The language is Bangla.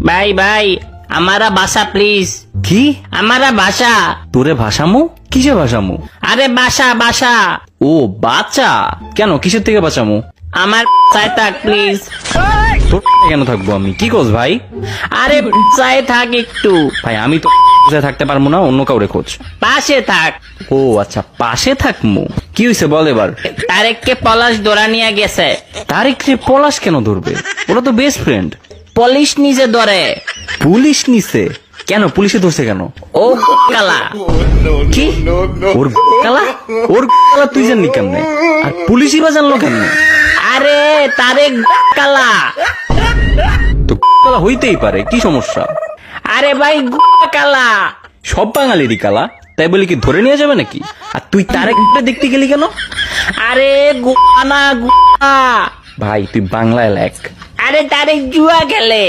ভাই ভাই আমারা বাসা প্লিজ। কি আমারা বাসা? তোরে ভাষামু? কিসে ভাষামু? আরে বাসা বাসা। ও বাচ্চা, কেন কিসের থেকে বাঁচামু? আমার চাই থাক প্লিজ। তোর কেন থাকবো আমি? কি করছ ভাই? আরে চাই থাক একটু। ভাই আমি তো থাকতে পারবো না, অন্য কাউরে খোঁজ। পাশে থাক। ও আচ্ছা, পাশে থাকমু। কি হয়েছে বল এবার। তারেককে পলাশ ধরা নিয়ে গেছে। তারিখ রে পলাশ কেন ধরবে? ওরা তো বেস্ট ফ্রেন্ড। পুলিশ নিজে ধরে। পুলিশ নিছে কেন? পুলিশে ধরছে কেন? ও কালা। কি ওর কালা? ওর কালা তুই জানলি কেমনে? আর পুলিশই বা জানলো কেমনে? আরে তারেক কালা। তো কালা হইতেই পারে, কি সমস্যা? আরে ভাই কালা। সব বাঙালিরই কালা, তাই বলি কি ধরে নিয়ে যাবে নাকি? আর তুই তারেকটা দেখতে গেলি কেন? আরে গুয়া। ভাই তুই বাংলায় লেখ। আরে তারেক জুয়া খেলে।